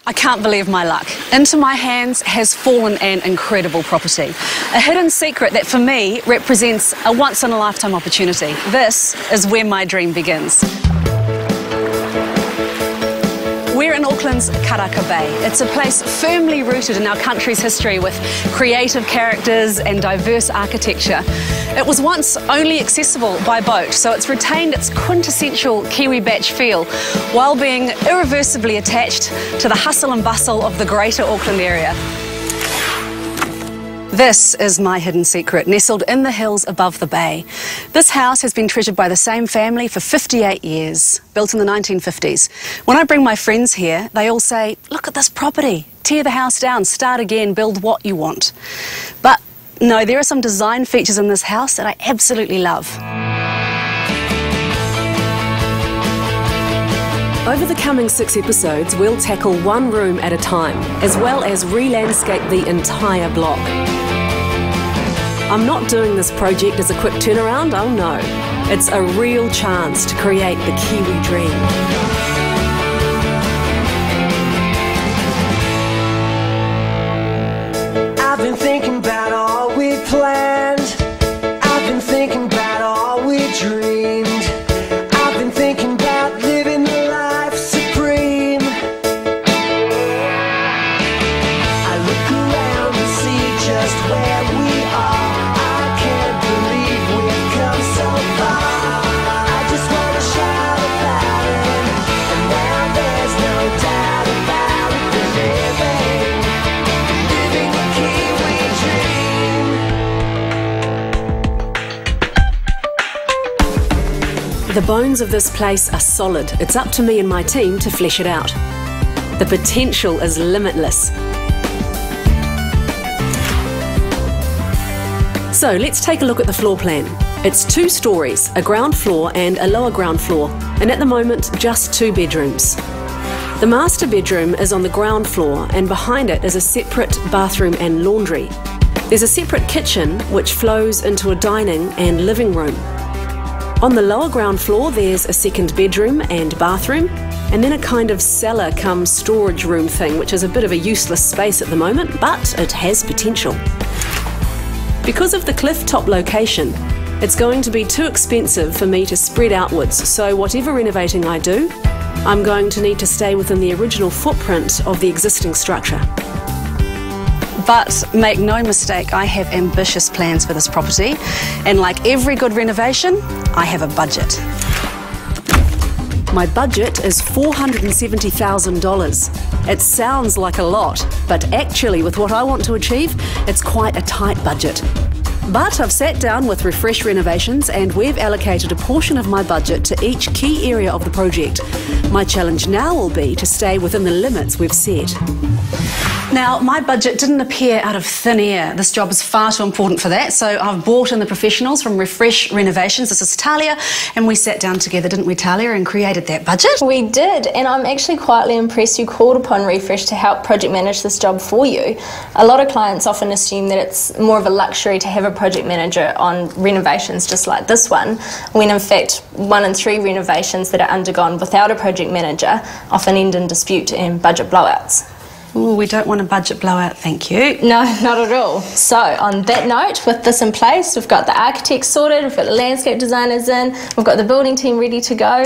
I can't believe my luck. Into my hands has fallen an incredible property. A hidden secret that for me represents a once-in-a-lifetime opportunity. This is where my dream begins. We're in Auckland's Karaka Bay. It's a place firmly rooted in our country's history with creative characters and diverse architecture. It was once only accessible by boat, so it's retained its quintessential Kiwi Batch feel while being irreversibly attached to the hustle and bustle of the greater Auckland area. This is my hidden secret, nestled in the hills above the bay. This house has been treasured by the same family for 58 years, built in the 1950s. When I bring my friends here, they all say, look at this property, tear the house down, start again, build what you want. But no, there are some design features in this house that I absolutely love. Over the coming 6 episodes, we'll tackle one room at a time, as well as re-landscape the entire block. I'm not doing this project as a quick turnaround, oh no. It's a real chance to create the Kiwi Dream. I've been thinking about all we planned. I've been thinking about all we dreamed. I've been thinking about living the life supreme. I look around and see just where we are. I can't believe we've come so far. I just want to shout about it, and now there's no doubt about it. Living the Kiwi Dream. The bones of this place are solid. It's up to me and my team to flesh it out. The potential is limitless. So let's take a look at the floor plan. It's 2 stories, a ground floor and a lower ground floor, and at the moment just 2 bedrooms. The master bedroom is on the ground floor, and behind it is a separate bathroom and laundry. There's a separate kitchen which flows into a dining and living room. On the lower ground floor there's a second bedroom and bathroom, and then a kind of cellar cum storage room thing, which is a bit of a useless space at the moment, but it has potential. Because of the cliff top location, it's going to be too expensive for me to spread outwards, so whatever renovating I do, I'm going to need to stay within the original footprint of the existing structure. But make no mistake, I have ambitious plans for this property, and like every good renovation, I have a budget. My budget is $470,000. It sounds like a lot, but actually with what I want to achieve, it's quite a tight budget. But I've sat down with Refresh Renovations and we've allocated a portion of my budget to each key area of the project. My challenge now will be to stay within the limits we've set. Now, my budget didn't appear out of thin air. This job is far too important for that, so I've brought in the professionals from Refresh Renovations. This is Talia, and we sat down together, didn't we, Talia, and created that budget? We did, and I'm actually quietly impressed you called upon Refresh to help project manage this job for you. A lot of clients often assume that it's more of a luxury to have a project manager on renovations just like this one, when in fact 1 in 3 renovations that are undergone without a project manager often end in dispute and budget blowouts. Ooh, we don't want a budget blowout, thank you. No, not at all. So, on that note, with this in place, we've got the architects sorted, we've got the landscape designers in, we've got the building team ready to go.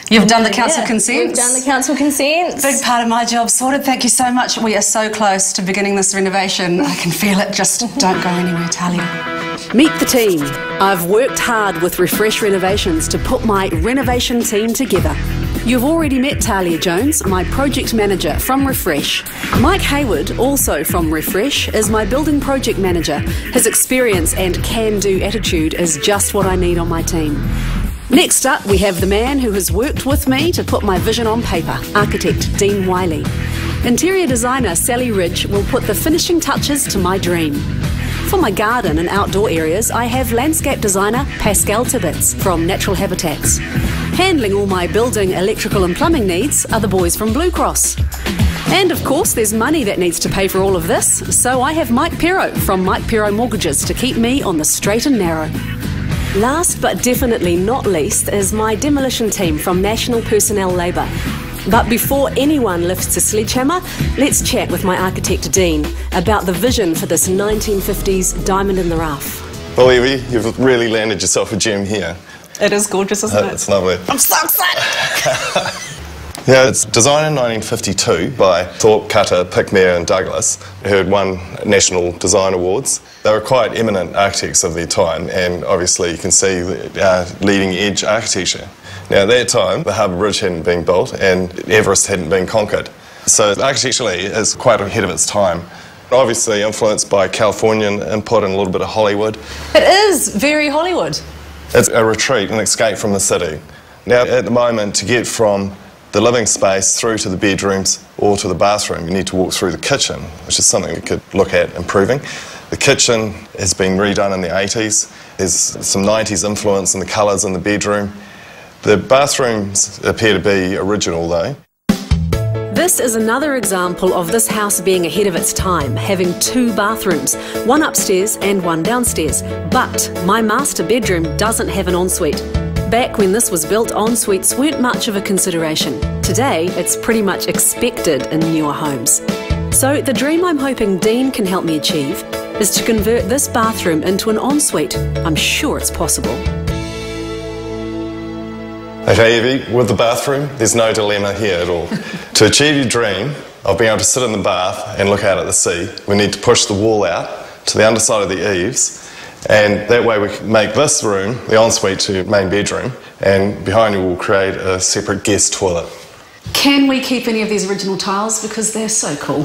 You've done the council consents? We've done the council consents. Big part of my job sorted, thank you so much. We are so close to beginning this renovation. I can feel it, just don't go anywhere, Talia. Meet the team. I've worked hard with Refresh Renovations to put my renovation team together. You've already met Talia Jones, my project manager from Refresh. Mike Hayward, also from Refresh, is my building project manager. His experience and can-do attitude is just what I need on my team. Next up, we have the man who has worked with me to put my vision on paper, architect Dean Wiley. Interior designer Sally Ridge will put the finishing touches to my dream. For my garden and outdoor areas, I have landscape designer Pascal Tibbets from Natural Habitats. Handling all my building, electrical and plumbing needs are the boys from Blue Cross. And of course there's money that needs to pay for all of this, so I have Mike Pero from Mike Pero Mortgages to keep me on the straight and narrow. Last but definitely not least is my demolition team from National Personnel Labour. But before anyone lifts a sledgehammer, let's chat with my architect Dean about the vision for this 1950s diamond in the rough. Well, Evie, you've really landed yourself a gem here. It is gorgeous, isn't it? It's lovely. I'm so excited! Yeah, it's designed in 1952 by Thorpe, Cutter, Pickmere and Douglas, who had won National Design Awards. They were quite eminent architects of their time, and obviously you can see leading edge architecture. Now at that time, the Harbour Bridge hadn't been built and Everest hadn't been conquered. So architecturally it's quite ahead of its time. Obviously influenced by Californian input and a little bit of Hollywood. It is very Hollywood. It's a retreat, an escape from the city. Now at the moment, to get from the living space through to the bedrooms or to the bathroom, you need to walk through the kitchen, which is something we could look at improving. The kitchen has been redone in the 80s. There's some 90s influence in the colours in the bedroom. The bathrooms appear to be original though. This is another example of this house being ahead of its time, having 2 bathrooms, one upstairs and one downstairs. But my master bedroom doesn't have an ensuite. Back when this was built, en-suites weren't much of a consideration. Today, it's pretty much expected in newer homes. So the dream I'm hoping Dean can help me achieve is to convert this bathroom into an ensuite. I'm sure it's possible. Okay, Evie, with the bathroom, there's no dilemma here at all. To achieve your dream of being able to sit in the bath and look out at the sea, we need to push the wall out to the underside of the eaves, and that way we can make this room the ensuite to main bedroom, and behind you we'll create a separate guest toilet. Can we keep any of these original tiles because they're so cool?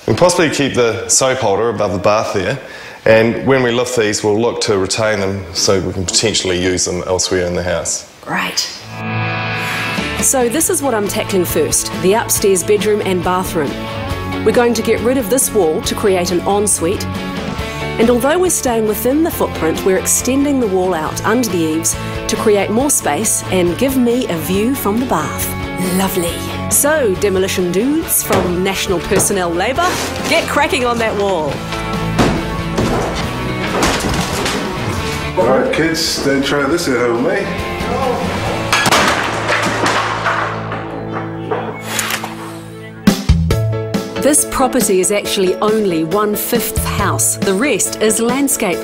We can possibly keep the soap holder above the bath there, and when we lift these we'll look to retain them so we can potentially use them elsewhere in the house. Great. So this is what I'm tackling first, the upstairs bedroom and bathroom. We're going to get rid of this wall to create an ensuite. And although we're staying within the footprint, we're extending the wall out under the eaves to create more space and give me a view from the bath. Lovely. So, demolition dudes from National Personnel Labour, get cracking on that wall. Alright kids, don't try this at home, eh? This property is actually only 1/5 house. The rest is landscape.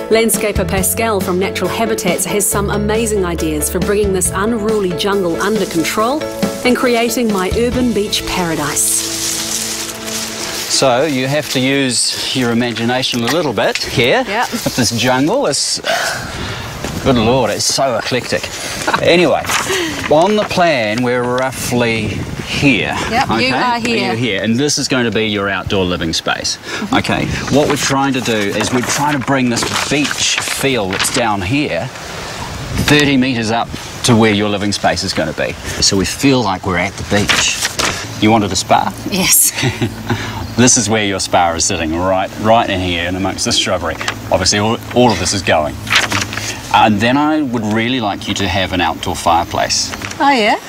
Landscaper Pascal from Natural Habitats has some amazing ideas for bringing this unruly jungle under control and creating my urban beach paradise. So you have to use your imagination a little bit here. Yep. With this jungle. It's, good Lord, it's so eclectic. Anyway, on the plan we're roughly here. Yep, okay? you are here. You're here, and this is going to be your outdoor living space. Okay, what we're trying to do is we're trying to bring this beach feel that's down here 30 metres up to where your living space is going to be. So we feel like we're at the beach. You wanted a spa? Yes. This is where your spa is sitting, right in here and amongst the shrubbery. Obviously all of this is going. And then I would really like you to have an outdoor fireplace. Oh yeah?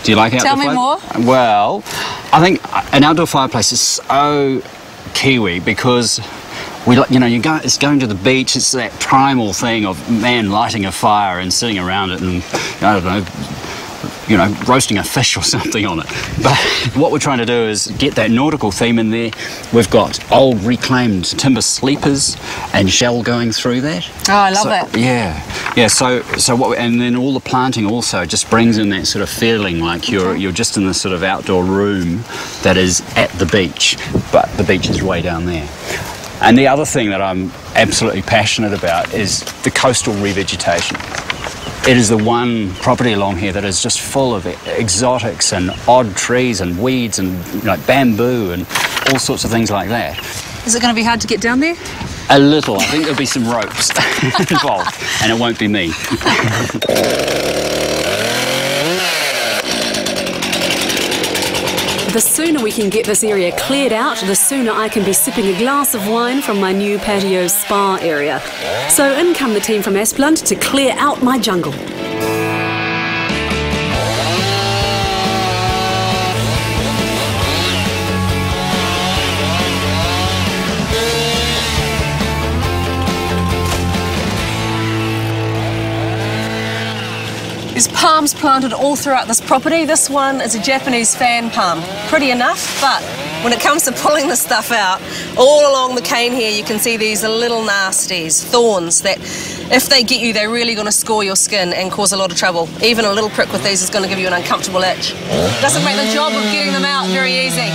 Do you like outdoor Tell me fireplace? more. Well, I think an outdoor fireplace is so Kiwi because it's going to the beach. It's that primal thing of man lighting a fire and sitting around it and I don't know, roasting a fish or something on it. But what we're trying to do is get that nautical theme in there. We've got old reclaimed timber sleepers and shell going through that. Oh, I love it. Yeah. So and then all the planting also just brings in that sort of feeling like you're just in this sort of outdoor room that is at the beach, but the beach is way down there. And the other thing that I'm absolutely passionate about is the coastal revegetation. It is the one property along here that is just full of exotics and odd trees and weeds and bamboo and all sorts of things like that. Is it going to be hard to get down there? A little. I think there'll be some ropes involved, and it won't be me. The sooner we can get this area cleared out, the sooner I can be sipping a glass of wine from my new patio spa area. So in come the team from Asplund to clear out my jungle. There's palms planted all throughout this property. This one is a Japanese fan palm. Pretty enough, but when it comes to pulling the stuff out, all along the cane here you can see these little nasties, thorns, that if they get you, they're really going to score your skin and cause a lot of trouble. Even a little prick with these is going to give you an uncomfortable itch. Doesn't make the job of getting them out very easy.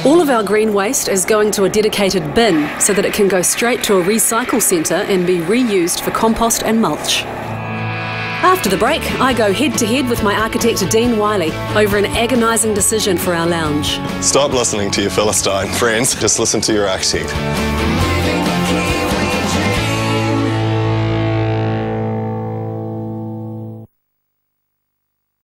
All of our green waste is going to a dedicated bin so that it can go straight to a recycle centre and be reused for compost and mulch. After the break, I go head-to-head with my architect Dean Wiley over an agonising decision for our lounge. Stop listening to your Philistine friends, just listen to your architect.